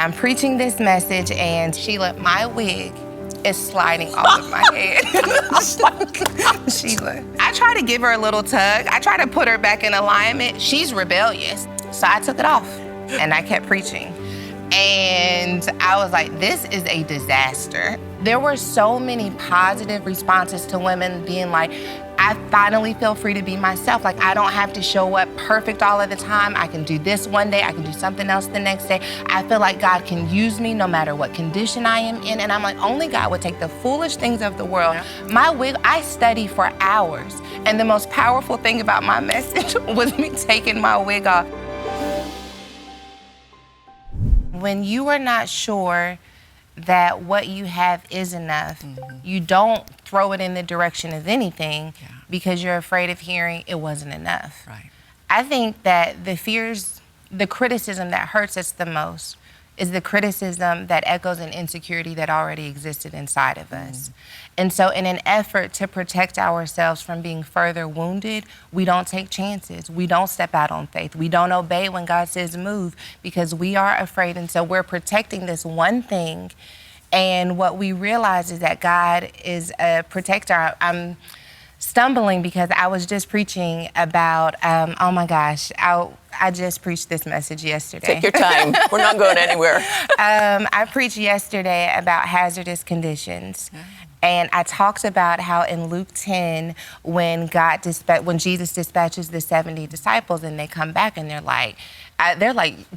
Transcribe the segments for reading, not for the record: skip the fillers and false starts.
I'm preaching this message, and Sheila, my wig is sliding off of my head. Sheila, I try to give her a little tug. I try to put her back in alignment. She's rebellious. So I took it off, and I kept preaching. And I was like, this is a disaster. There were so many positive responses to women being like, I finally feel free to be myself. Like, I don't have to show up perfect all of the time. I can do this one day. I can do something else the next day. I feel like God can use me no matter what condition I am in. And I'm like, only God would take the foolish things of the world. Yeah. My wig, I study for hours. And the most powerful thing about my message was me taking my wig off. When you are not sure that what you have is enough, you don't throw it in the direction of anything because you're afraid of hearing it wasn't enough. Right. I think that the criticism that hurts us the most is the criticism that echoes an insecurity that already existed inside of us. And so in an effort to protect ourselves from being further wounded, we don't take chances. We don't step out on faith. We don't obey when God says move because we are afraid. And so we're protecting this one thing. And what we realize is that God is a protector. I'm stumbling because I was just preaching about, oh my gosh, I just preached this message yesterday. Take your time. We're not going anywhere. I preached yesterday about hazardous conditions. And I talked about how in Luke 10, when Jesus dispatches the 70 disciples and they come back and they're like,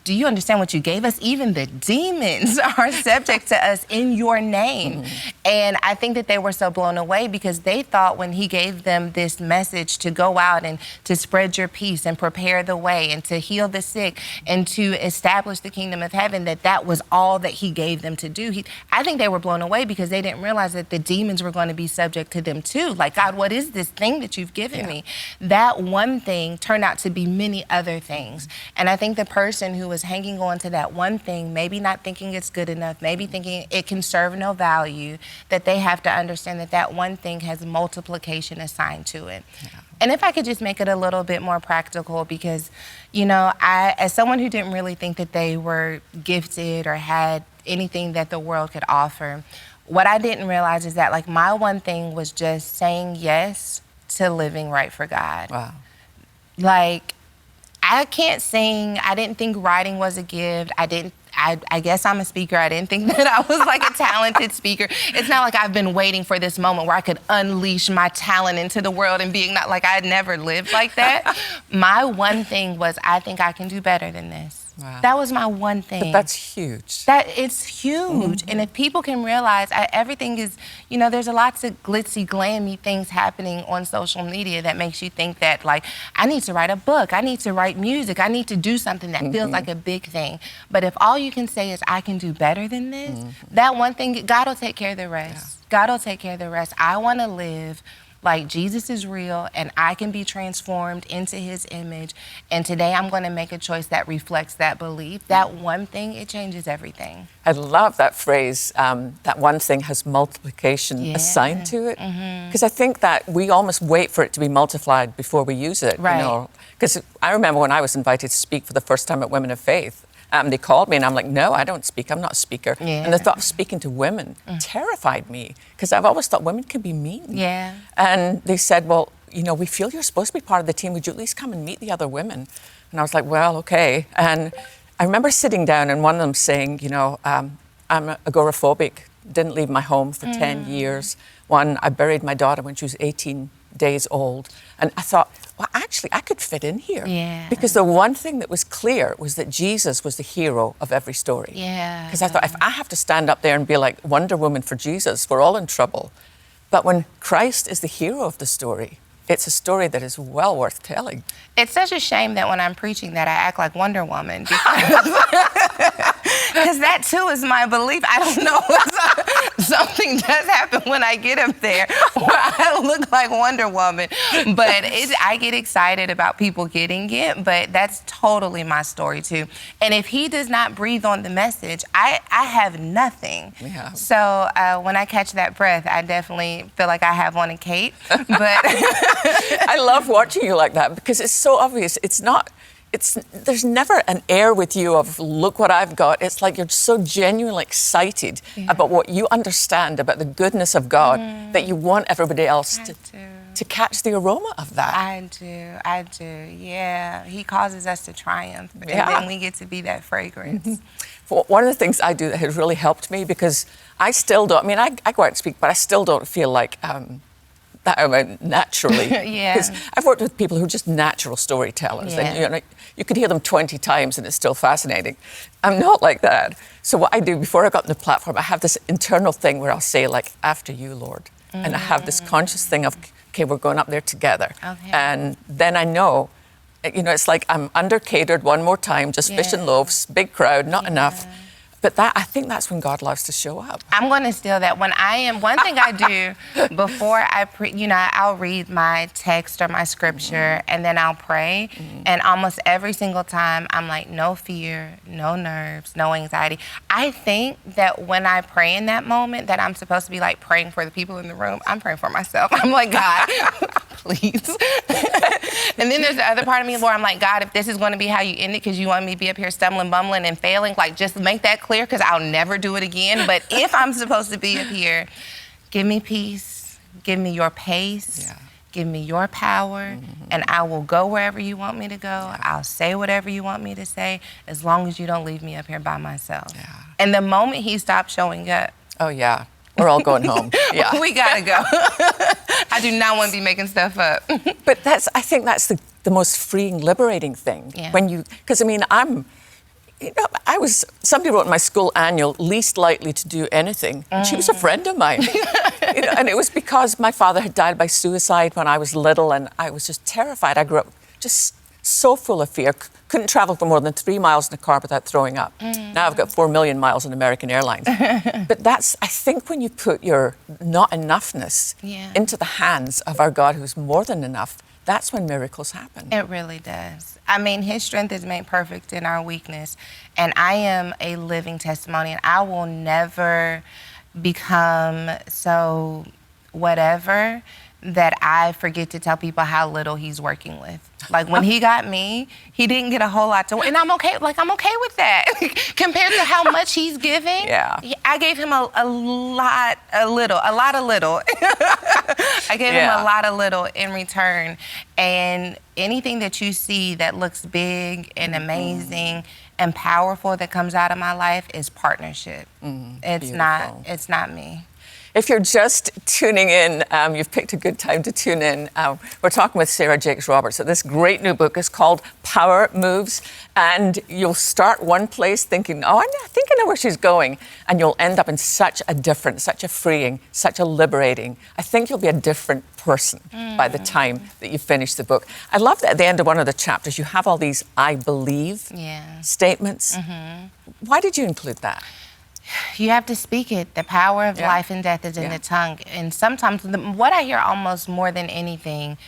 do you understand what you gave us? Even the demons are subject to us in your name. And I think that they were so blown away because they thought when he gave them this message to go out and to spread your peace and prepare the way and to heal the sick and to establish the kingdom of heaven, that was all that he gave them to do. I think they were blown away because they didn't realize that the demons were going to be subject to them too. Like, God, what is this thing that you've given me? That one thing turned out to be many other things. And I think the person who was hanging on to that one thing, maybe not thinking it's good enough, maybe thinking it can serve no value, that they have to understand that that one thing has multiplication assigned to it. And if I could just make it a little bit more practical, because, you know, as someone who didn't really think that they were gifted or had anything that the world could offer, what I didn't realize is that, like, my one thing was just saying yes to living right for God. Wow. Like, I can't sing. I didn't think writing was a gift. I guess I'm a speaker. I didn't think that I was like a talented speaker. It's not like I've been waiting for this moment where I could unleash my talent into the world and being not like I had never lived like that. My one thing was, I think I can do better than this. Wow. That was my one thing. But that's huge. It's huge. And if people can realize, everything is, you know, there's lots of glitzy, glammy things happening on social media that makes you think that, like, I need to write a book, I need to write music, I need to do something that feels like a big thing. But if all you can say is, I can do better than this, that one thing, God will take care of the rest. God will take care of the rest. I want to live like Jesus is real and I can be transformed into his image. And today I'm going to make a choice that reflects that belief. That one thing, it changes everything. I love that phrase, that one thing has multiplication assigned to it. Because I think that we almost wait for it to be multiplied before we use it. Right. You know? Because I remember when I was invited to speak for the first time at Women of Faith, they called me and I'm like, no, I don't speak. I'm not a speaker. And the thought of speaking to women terrified me because I've always thought women can be mean. And they said, well, you know, we feel you're supposed to be part of the team. Would you at least come and meet the other women? And I was like, well, okay. And I remember sitting down and one of them saying, you know, I'm agoraphobic, didn't leave my home for 10 years. I buried my daughter when she was 18 days old. And I thought, well, actually, I could fit in here. Because the one thing that was clear was that Jesus was the hero of every story. Because I thought, if I have to stand up there and be like Wonder Woman for Jesus, we're all in trouble. But when Christ is the hero of the story, it's a story that is well worth telling. It's such a shame that when I'm preaching that I act like Wonder Woman because that too is my belief. I don't know, something does happen when I get up there where I look like Wonder Woman. But I get excited about people getting it, but that's totally my story too. And if he does not breathe on the message, I have nothing. So when I catch that breath, I definitely feel like I have on a cape. But I love watching you like that because it's so obvious. It's not, there's never an air with you of look what I've got. It's like you're so genuinely excited about what you understand about the goodness of God that you want everybody else to catch the aroma of that. I do. Yeah, He causes us to triumph, and then we get to be that fragrance. One of the things I do that has really helped me, because I still don't. I mean, I go out and speak, but I still don't feel like. That amount naturally. Because I've worked with people who are just natural storytellers. And you could hear them 20 times and it's still fascinating. I'm not like that. So what I do before I got on the platform, I have this internal thing where I'll say, like, after you, Lord. And I have this conscious thing of, okay, we're going up there together. Okay. And then I know, it's like I'm under-catered one more time, just fish and loaves, big crowd, not enough. But I think that's when God loves to show up. I'm going to steal that. One thing I do before I'll read my text or my scripture, and then I'll pray. And almost every single time, I'm like, no fear, no nerves, no anxiety. I think that when I pray in that moment, that I'm supposed to be like praying for the people in the room. I'm praying for myself. I'm like, God, please. And then there's the other part of me, Lord, I'm like, God, if this is going to be how you end it, because you want me to be up here stumbling, bumbling, and failing, like, just make that clear, because I'll never do it again. But if I'm supposed to be up here, give me peace, give me your pace, give me your power, and I will go wherever you want me to go. I'll say whatever you want me to say, as long as you don't leave me up here by myself. And the moment He stopped showing up. Oh, yeah. We're all going home. We gotta go. I do not want to be making stuff up. But I think that's the most freeing, liberating thing. Because I mean, somebody wrote in my school annual, least likely to do anything. And she was a friend of mine. And it was because my father had died by suicide when I was little, and I was just terrified. I grew up just so full of fear. Couldn't travel for more than 3 miles in a car without throwing up. Now I've got 4 million miles in American Airlines. But I think when you put your not enoughness into the hands of our God who's more than enough, that's when miracles happen. It really does. I mean, His strength is made perfect in our weakness. And I am a living testimony, and I will never become so whatever that I forget to tell people how little He's working with. Like, when He got me, He didn't get a whole lot to work. And I'm okay. Like, I'm okay with that. Compared to how much He's giving, I gave Him a lot of little. I gave Him a lot of little in return. And anything that you see that looks big and amazing and powerful that comes out of my life is partnership. It's not me. If you're just tuning in, you've picked a good time to tune in. We're talking with Sarah Jakes Roberts. So this great new book is called Power Moves. And you'll start one place thinking, I think I know where she's going. And you'll end up in such a freeing, such a liberating. I think you'll be a different person by the time that you finish the book. I love that at the end of one of the chapters, you have all these I believe statements. Why did you include that? You have to speak it. The power of life and death is in the tongue. And sometimes what I hear almost more than anything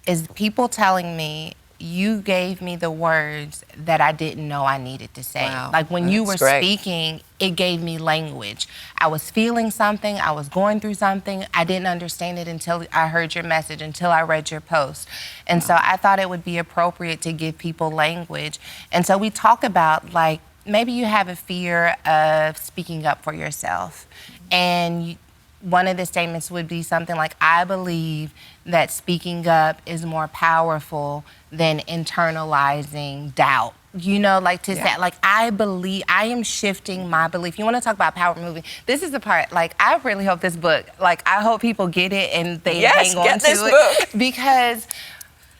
is people telling me, you gave me the words that I didn't know I needed to say. Wow. Like when you were speaking, it gave me language. I was feeling something. I was going through something. I didn't understand it until I heard your message, until I read your post. And so I thought it would be appropriate to give people language. And so we talk about, like, maybe you have a fear of speaking up for yourself. And one of the statements would be something like, I believe that speaking up is more powerful than internalizing doubt. You know, like to say, like, I believe, I am shifting my belief. You want to talk about power moving? This is the part, like, I really hope this book, like, I hope people get it and they hang on to it. Because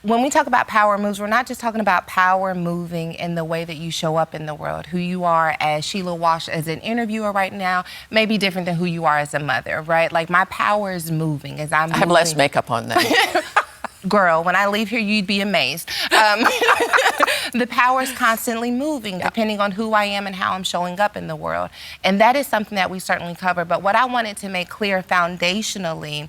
when we talk about power moves, we're not just talking about power moving in the way that you show up in the world. Who you are as Sheila Walsh, as an interviewer right now, may be different than who you are as a mother, right? Like, my power is moving as I'm moving. I have less makeup on now. Girl, when I leave here, you'd be amazed. The power is constantly moving depending on who I am and how I'm showing up in the world. And that is something that we certainly cover. But what I wanted to make clear foundationally,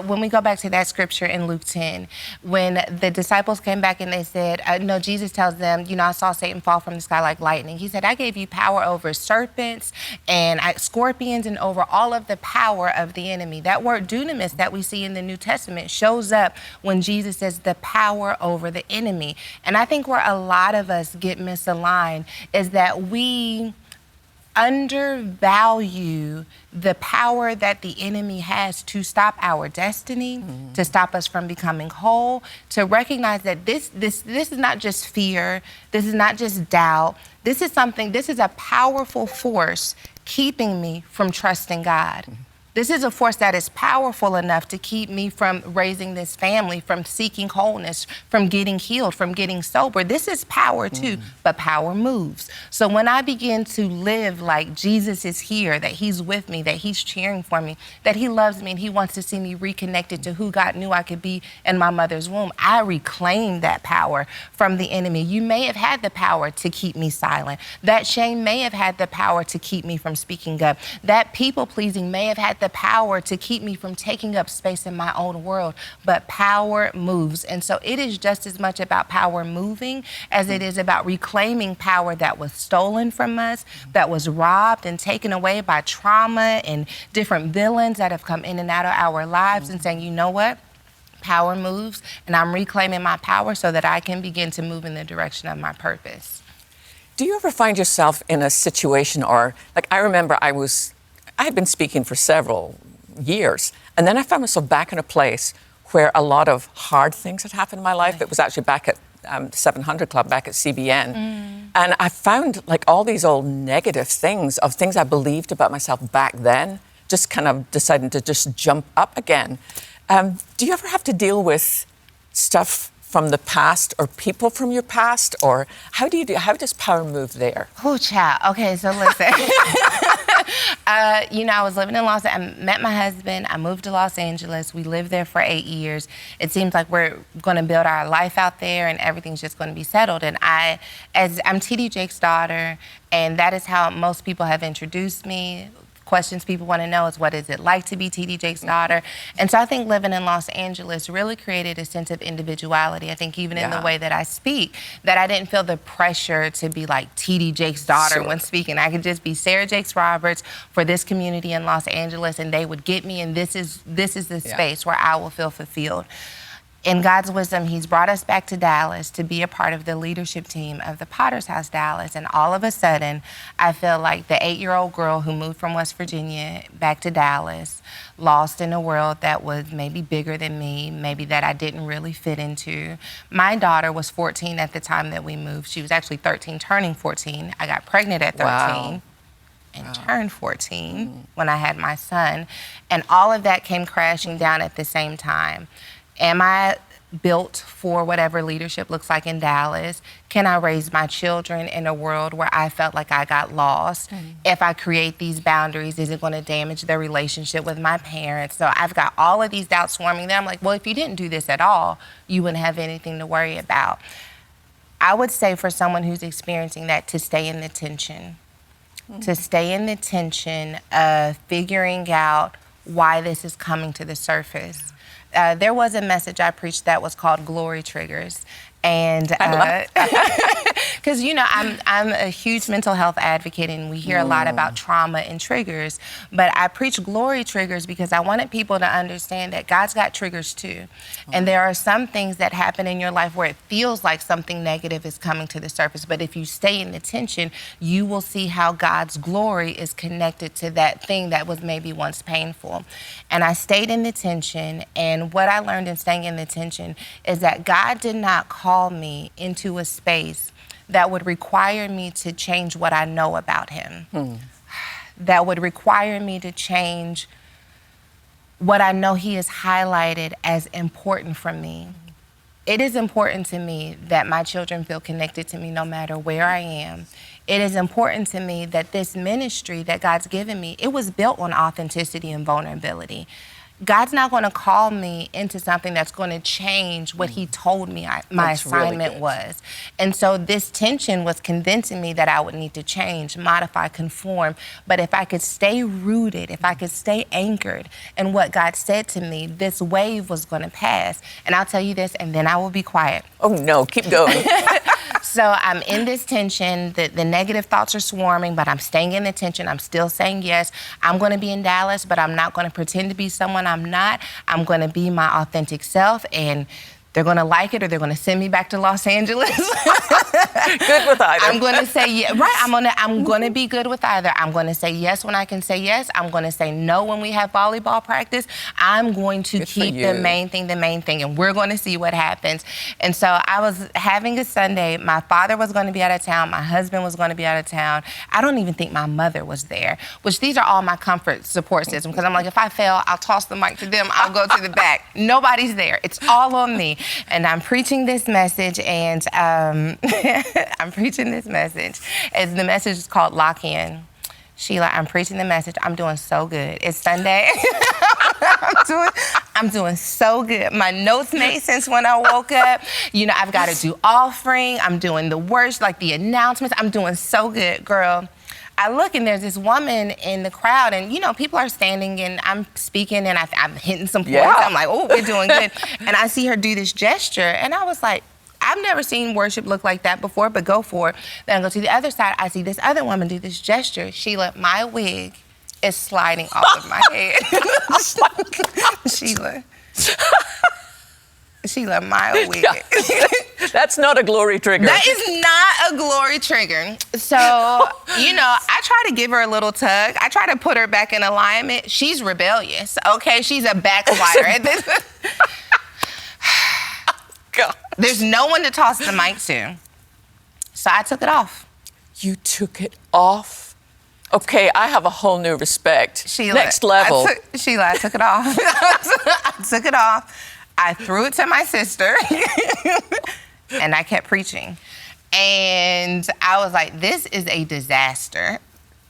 when we go back to that scripture in Luke 10, when the disciples came back and they said, no, Jesus tells them, you know, I saw Satan fall from the sky like lightning. He said, I gave you power over serpents and scorpions and over all of the power of the enemy. That word dunamis that we see in the New Testament shows up when Jesus says the power over the enemy. And I think we're a lot lot of us get misaligned is that we undervalue the power that the enemy has to stop our destiny, to stop us from becoming whole, to recognize that this is not just fear, this is not just doubt, this is a powerful force keeping me from trusting God. This is a force that is powerful enough to keep me from raising this family, from seeking wholeness, from getting healed, from getting sober. This is power too, but power moves. So when I begin to live like Jesus is here, that he's with me, that he's cheering for me, that he loves me and he wants to see me reconnected to who God knew I could be in my mother's womb, I reclaim that power from the enemy. You may have had the power to keep me silent. That shame may have had the power to keep me from speaking up. That people pleasing may have had the power to keep me from taking up space in my own world, but power moves. And so it is just as much about power moving as it is about reclaiming power that was stolen from us, that was robbed and taken away by trauma and different villains that have come in and out of our lives, and saying, you know what? Power moves, and I'm reclaiming my power so that I can begin to move in the direction of my purpose. Do you ever find yourself in a situation, or like I remember I had been speaking for several years, and then I found myself back in a place where a lot of hard things had happened in my life. It was actually back at the 700 Club, back at CBN. And I found like all these old negative things of things I believed about myself back then, just kind of deciding to just jump up again. Do you ever have to deal with stuff from the past or people from your past, or how does power move there? Oh, child. Okay, so listen. I was living in I met my husband. I moved to Los Angeles. We lived there for 8 years. It seems like we're going to build our life out there and everything's just going to be settled. And I'm TD Jake's daughter, and that is how most people have introduced me. Questions people want to know is, what is it like to be TD Jake's daughter? And so I think living in Los Angeles really created a sense of individuality. I think even in the way that I speak, that I didn't feel the pressure to be like TD Jake's daughter when speaking. I could just be Sarah Jakes Roberts for this community in Los Angeles, and they would get me, and this is the space where I will feel fulfilled. In God's wisdom, he's brought us back to Dallas to be a part of the leadership team of the Potter's House Dallas. And all of a sudden, I feel like the 8-year-old girl who moved from West Virginia back to Dallas, lost in a world that was maybe bigger than me, maybe that I didn't really fit into. My daughter was 14 at the time that we moved. She was actually 13, turning 14. I got pregnant at 13. And turned 14 when I had my son. And all of that came crashing down at the same time. Am I built for whatever leadership looks like in Dallas? Can I raise my children in a world where I felt like I got lost? If I create these boundaries, is it going to damage their relationship with my parents? So I've got all of these doubts swarming there. I'm like, well, if you didn't do this at all, you wouldn't have anything to worry about. I would say for someone who's experiencing that, to stay in the tension. To stay in the tension of figuring out why this is coming to the surface. There was a message I preached that was called Glory Triggers. And because, I'm a huge mental health advocate, and we hear a lot about trauma and triggers. But I preach glory triggers because I wanted people to understand that God's got triggers too. And there are some things that happen in your life where it feels like something negative is coming to the surface. But if you stay in the tension, you will see how God's glory is connected to that thing that was maybe once painful. And I stayed in the tension. And what I learned in staying in the tension is that God did not call me into a space that would require me to change what I know about him. That would require me to change what I know he has highlighted as important for me. It is important to me that my children feel connected to me no matter where I am. It is important to me that this ministry that God's given me, it was built on authenticity and vulnerability. God's not going to call me into something that's going to change what he told me my assignment was. And so this tension was convincing me that I would need to change, modify, conform. But if I could stay rooted, if I could stay anchored in what God said to me, this wave was going to pass. And I'll tell you this, and then I will be quiet. Oh, no, keep going. So I'm in this tension. The negative thoughts are swarming, but I'm staying in the tension. I'm still saying yes. I'm going to be in Dallas, but I'm not going to pretend to be someone I'm not. I'm going to be my authentic self. And They're going to like it or they're going to send me back to Los Angeles. Good with either. I'm going to say yeah, right. I'm going to be good with either. I'm going to say yes when I can say yes. I'm going to say no when we have volleyball practice. I'm going to keep the main thing, and we're going to see what happens. And so I was having a Sunday. My father was going to be out of town. My husband was going to be out of town. I don't even think my mother was there, which these are all my comfort support system, because I'm like, if I fail, I'll toss the mic to them. I'll go to the back. Nobody's there. It's all on me. And I'm preaching this message, and I'm preaching this message. As the message is called Lock In. Sheila, I'm preaching the message. I'm doing so good. It's Sunday. I'm doing so good. My notes made sense when I woke up. You know, I've got to do offering. I'm doing the words, like the announcements. I'm doing so good, girl. I look and there's this woman in the crowd, and you know, people are standing and I'm speaking and I'm hitting some points. Yeah. I'm like, oh, we're doing good. And I see her do this gesture, and I was like, I've never seen worship look like that before, but go for it. Then I go to the other side, I see this other woman do this gesture. Sheila, my wig is sliding off of my head. Sheila, my wig. That's not a glory trigger. That is not a glory trigger. So, you know, I try to give her a little tug. I try to put her back in alignment. She's rebellious, okay? She's a backslider at this. God. There's no one to toss the mic to. So I took it off. You took it off? Okay, I have a whole new respect. Sheila, Next level. I took it off. I took it off. I threw it to my sister, and I kept preaching. And I was like, this is a disaster.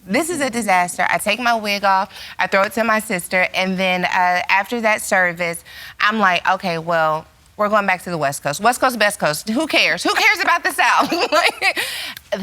This is a disaster. I take my wig off, I throw it to my sister, and then after that service, I'm like, okay, well, we're going back to the West Coast. West Coast, best coast. Who cares? Who cares about the South?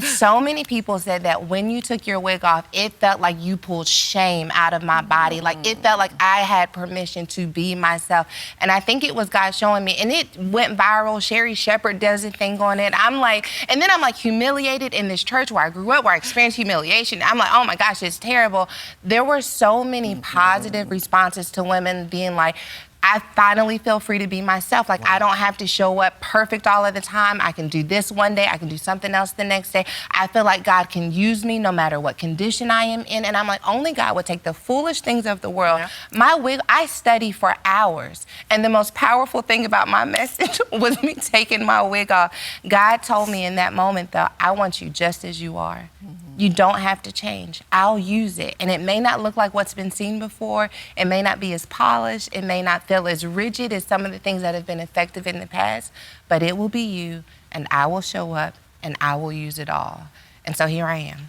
So many people said that when you took your wig off, it felt like you pulled shame out of my body. Like, it felt like I had permission to be myself. And I think it was God showing me. And it went viral. Sherry Shepherd does a thing on it. I'm like, and then I'm like humiliated in this church where I grew up, where I experienced humiliation. I'm like, oh my gosh, it's terrible. There were so many positive responses to women being like, I finally feel free to be myself. Like, I don't have to show up perfect all of the time. I can do this one day. I can do something else the next day. I feel like God can use me no matter what condition I am in. And I'm like, only God would take the foolish things of the world. Yeah. My wig, I study for hours. And the most powerful thing about my message was me taking my wig off. God told me in that moment, though, I want you just as you are. Mm-hmm. You don't have to change. I'll use it. And it may not look like what's been seen before. It may not be as polished. It may not feel as rigid as some of the things that have been effective in the past, but it will be you, and I will show up, and I will use it all. And so here I am.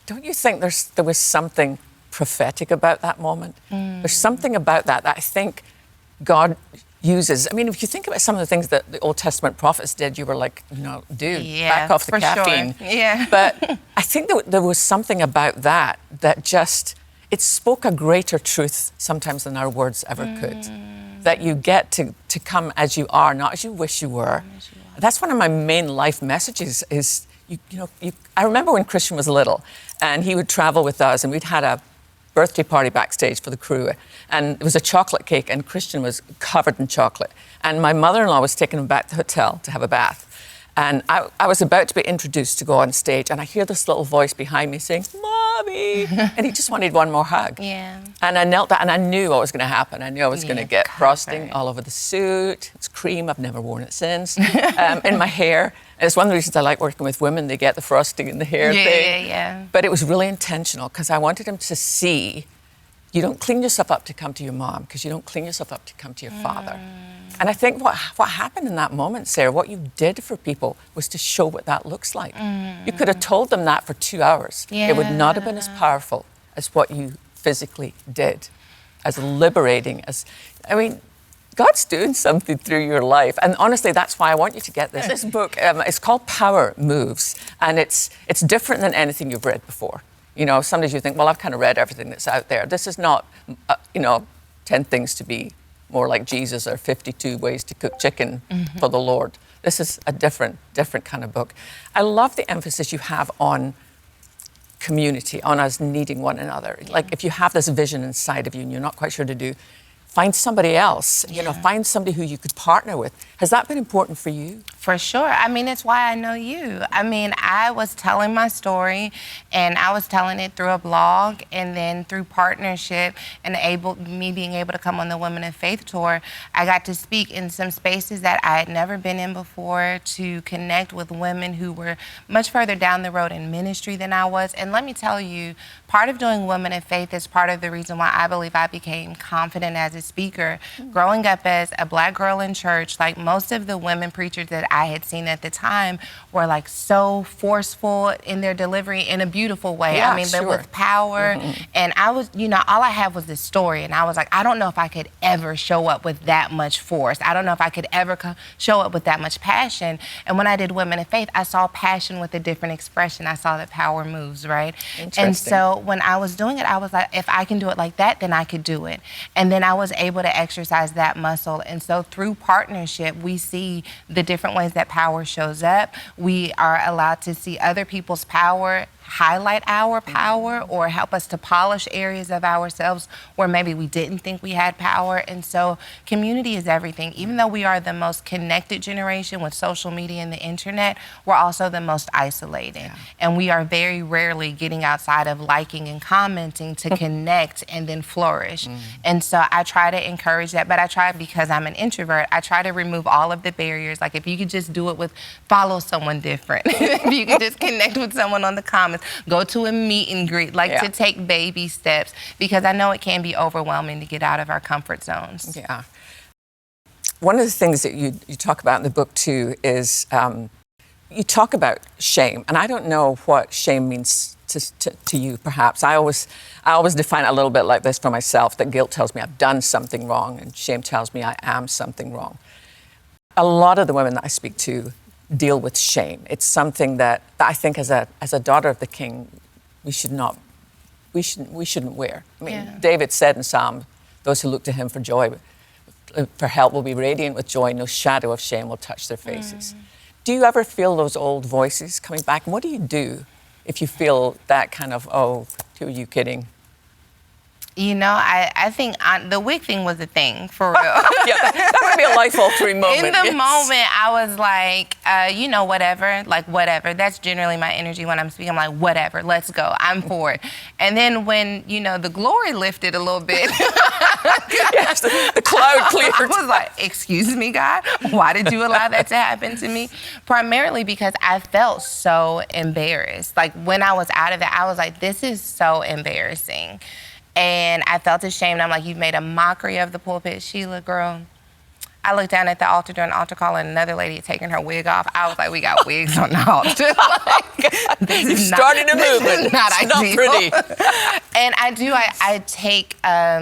Don't you think there was something prophetic about that moment? There's something about that I think God uses. I mean, if you think about some of the things that the Old Testament prophets did, you were like, no, dude, back off the caffeine. Sure. Yeah. But I think that there was something about that just, it spoke a greater truth sometimes than our words ever could. That you get to come as you are, not as you wish you were. That's one of my main life messages is, I remember when Christian was little and he would travel with us and we'd had a birthday party backstage for the crew, and it was a chocolate cake and Christian was covered in chocolate. And my mother-in-law was taking him back to the hotel to have a bath. And I was about to be introduced to go on stage, and I hear this little voice behind me saying, Mommy! And he just wanted one more hug. Yeah. And I knelt down, and I knew what was going to happen. I knew I was going to get frosting all over the suit. It's cream. I've never worn it since. In my hair. And it's one of the reasons I like working with women. They get the frosting in the hair thing. Yeah. But it was really intentional, because I wanted him to see you don't clean yourself up to come to your mom, because you don't clean yourself up to come to your father. And I think what happened in that moment, Sarah, what you did for people was to show what that looks like. You could have told them that for 2 hours. Yeah. It would not have been as powerful as what you physically did, as liberating as, I mean, God's doing something through your life. And honestly, that's why I want you to get this. This book, it's called Power Moves, and it's different than anything you've read before. You know, sometimes you think, well, I've kind of read everything that's out there. This is not, 10 things to be more like Jesus or 52 ways to cook chicken for the Lord. This is a different kind of book. I love the emphasis you have on community, on us needing one another. Yeah. Like if you have this vision inside of you and you're not quite sure to do, find somebody else, find somebody who you could partner with. Has that been important for you? For sure. I mean, it's why I know you. I mean, I was telling my story, and I was telling it through a blog, and then through partnership and me being able to come on the Women of Faith tour, I got to speak in some spaces that I had never been in before, to connect with women who were much further down the road in ministry than I was. And let me tell you, part of doing Women of Faith is part of the reason why I believe I became confident as a speaker. Growing up as a Black girl in church, like most of the women preachers that I had seen at the time were like so forceful in their delivery in a beautiful way. Yeah, I mean, sure. but with power. And I was, all I had was this story. And I was like, I don't know if I could ever show up with that much force. I don't know if I could ever show up with that much passion. And when I did Women of Faith, I saw passion with a different expression. I saw that power moves, right? And so when I was doing it, I was like, if I can do it like that, then I could do it. And then I was able to exercise that muscle. And so through partnership, we see the different ways that power shows up. We are allowed to see other people's power, highlight our power, or help us to polish areas of ourselves where maybe we didn't think we had power. And so community is everything. Even though we are the most connected generation with social media and the internet, we're also the most isolated. Yeah. And we are very rarely getting outside of liking and commenting to connect and then flourish. And so I try to encourage that, but I try, because I'm an introvert, I try to remove all of the barriers. Like if you could just do it with, follow someone different. If you could just connect with someone on the comments, go to a meet and greet, to take baby steps, because I know it can be overwhelming to get out of our comfort zones. Yeah. One of the things that you talk about in the book too is you talk about shame, and I don't know what shame means to you. Perhaps I always define it a little bit like this for myself: that guilt tells me I've done something wrong, and shame tells me I am something wrong. A lot of the women that I speak to deal with shame. It's something that I think as a daughter of the King, we shouldn't wear. I mean, David said in Psalm, those who look to him for help will be radiant with joy. No shadow of shame will touch their faces. Do you ever feel those old voices coming back? And what do you do if you feel that kind of, oh, who are you kidding? I think the wig thing was a thing, for real. Yeah, that would be a life-altering moment. In the moment, I was like, whatever. That's generally my energy when I'm speaking. I'm like, whatever, let's go. I'm for it. And then when, the glory lifted a little bit. Yes, the cloud cleared. I was like, excuse me, God, why did you allow that to happen to me? Primarily because I felt so embarrassed. Like when I was out of that, I was like, this is so embarrassing. And I felt ashamed. I'm like, you've made a mockery of the pulpit, Sheila, girl. I looked down at the altar during the altar call, and another lady had taken her wig off. I was like, we got wigs on the altar. You started a movement. Not pretty. And I take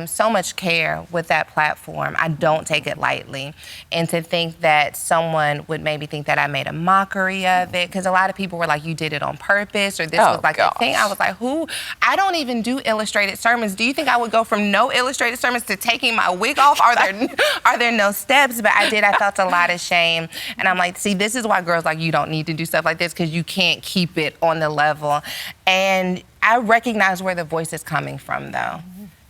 so much care with that platform. I don't take it lightly. And to think that someone would maybe think that I made a mockery of it, because a lot of people were like, you did it on purpose, or this was like a thing. I was like, who? I don't even do illustrated sermons. Do you think I would go from no illustrated sermons to taking my wig off? Are there no steps? But I felt a lot of shame. And I'm like, see, this is why girls like you don't need to do stuff like this, because you can't keep it on the level. And I recognize where the voice is coming from, though.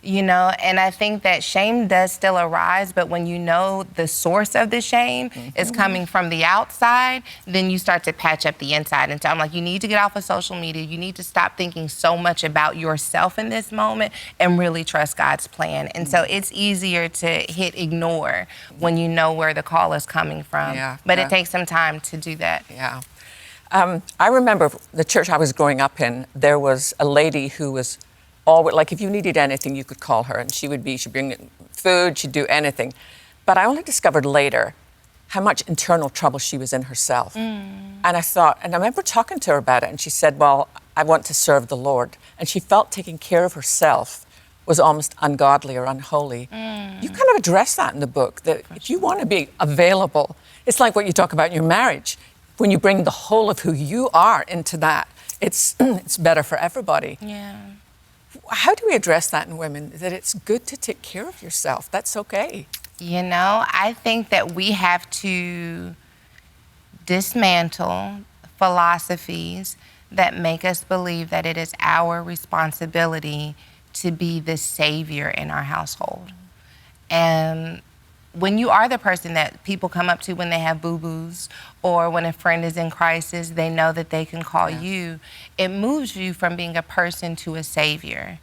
And I think that shame does still arise, but when you know the source of the shame is coming from the outside, then you start to patch up the inside. And so I'm like, you need to get off of social media. You need to stop thinking so much about yourself in this moment and really trust God's plan. And so it's easier to hit ignore when you know where the call is coming from. But it takes some time to do that. Yeah. I remember the church I was growing up in, there was a lady who was always, like if you needed anything, you could call her, and she'd bring food, she'd do anything. But I only discovered later how much internal trouble she was in herself. And I remember talking to her about it, and she said, well, I want to serve the Lord. And she felt taking care of herself was almost ungodly or unholy. You kind of address that in the book, that if you want to be available, it's like what you talk about in your marriage. When you bring the whole of who you are into that, it's better for everybody. Yeah. How do we address that in women, that it's good to take care of yourself? That's okay. I think that we have to dismantle philosophies that make us believe that it is our responsibility to be the savior in our household. And when you are the person that people come up to when they have boo-boos or when a friend is in crisis, they know that they can call you. It moves you from being a person to a savior.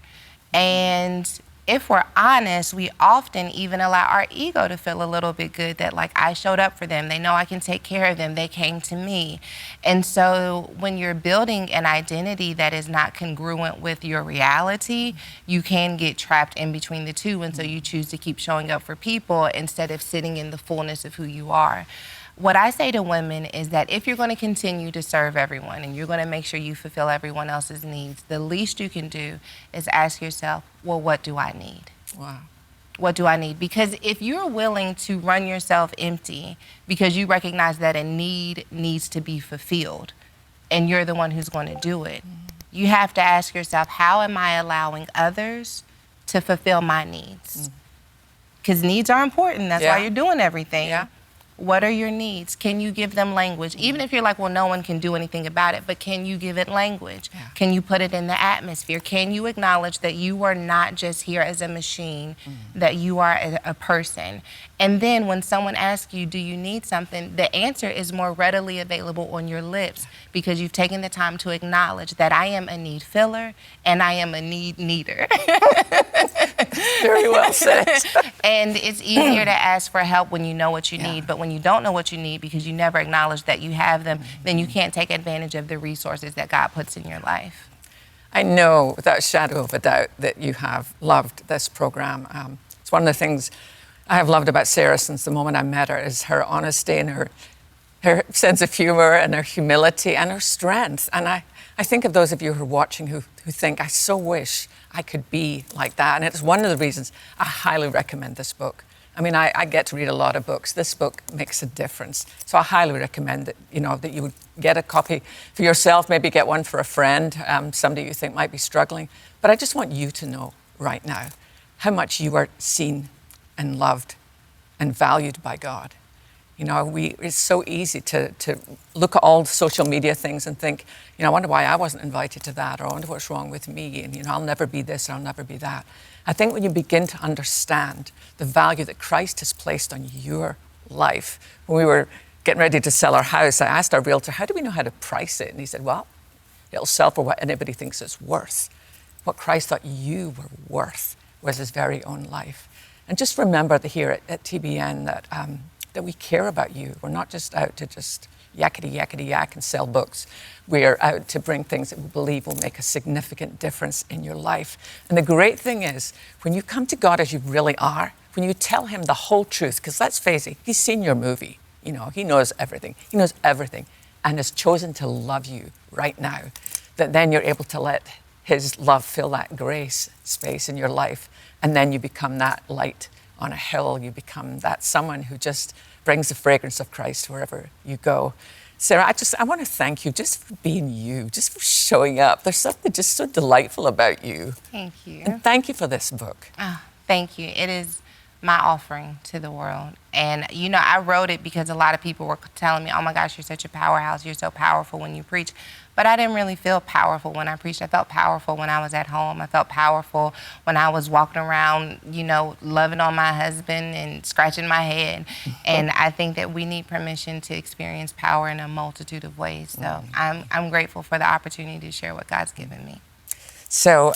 And if we're honest, we often even allow our ego to feel a little bit good that, like, I showed up for them. They know I can take care of them. They came to me. And so when you're building an identity that is not congruent with your reality, you can get trapped in between the two. And so you choose to keep showing up for people instead of sitting in the fullness of who you are. What I say to women is that if you're going to continue to serve everyone and you're going to make sure you fulfill everyone else's needs, the least you can do is ask yourself, well, what do I need? Wow. What do I need? Because if you're willing to run yourself empty because you recognize that a need needs to be fulfilled and you're the one who's going to do it, you have to ask yourself, how am I allowing others to fulfill my needs? Because needs are important. That's why you're doing everything. Yeah. What are your needs? Can you give them language? Even if you're like, well, no one can do anything about it, but can you give it language? Yeah. Can you put it in the atmosphere? Can you acknowledge that you are not just here as a machine, that you are a person? And then when someone asks you, do you need something? The answer is more readily available on your lips because you've taken the time to acknowledge that I am a need filler and I am a need needer. Very well said. And it's easier to ask for help when you know what you need, but when you don't know what you need because you never acknowledge that you have them, then you can't take advantage of the resources that God puts in your life. I know without a shadow of a doubt that you have loved this program. It's one of the things I have loved about Sarah since the moment I met her is her honesty and her sense of humor and her humility and her strength. And I think of those of you who are watching who think, I so wish I could be like that. And it's one of the reasons I highly recommend this book. I mean, I get to read a lot of books. This book makes a difference. So I highly recommend that, that you would get a copy for yourself, maybe get one for a friend, somebody you think might be struggling. But I just want you to know right now how much you are seen and loved and valued by God. It's so easy to look at all the social media things and think, I wonder why I wasn't invited to that, or I wonder what's wrong with me, and I'll never be this, or I'll never be that. I think when you begin to understand the value that Christ has placed on your life, when we were getting ready to sell our house, I asked our realtor, how do we know how to price it? And he said, well, it'll sell for what anybody thinks it's worth. What Christ thought you were worth was his very own life. And just remember that here at TBN that we care about you. We're not just out to just yakety yak and sell books. We're out to bring things that we believe will make a significant difference in your life. And the great thing is, when you come to God as you really are, when you tell him the whole truth, because let's face it, he's seen your movie. He knows everything. He knows everything and has chosen to love you right now, that then you're able to let his love fill that grace space in your life. And then you become that light on a hill. You become that someone who just brings the fragrance of Christ wherever you go. Sarah, I want to thank you just for being you, just for showing up. There's something just so delightful about you. Thank you. And thank you for this book. Oh, thank you. It is my offering to the world. And, I wrote it because a lot of people were telling me, oh my gosh, you're such a powerhouse. You're so powerful when you preach. But I didn't really feel powerful when I preached. I felt powerful when I was at home. I felt powerful when I was walking around, loving on my husband and scratching my head. And I think that we need permission to experience power in a multitude of ways. So I'm grateful for the opportunity to share what God's given me. So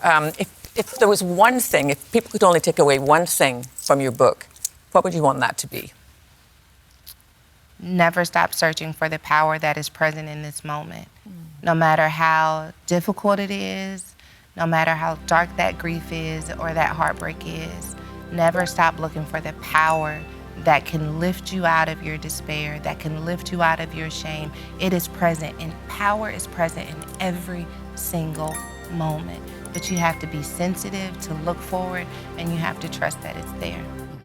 if there was one thing, if people could only take away one thing from your book, what would you want that to be? Never stop searching for the power that is present in this moment. No matter how difficult it is, no matter how dark that grief is or that heartbreak is, never stop looking for the power that can lift you out of your despair, that can lift you out of your shame. It is present, and power is present in every single moment. But you have to be sensitive to look forward, and you have to trust that it's there.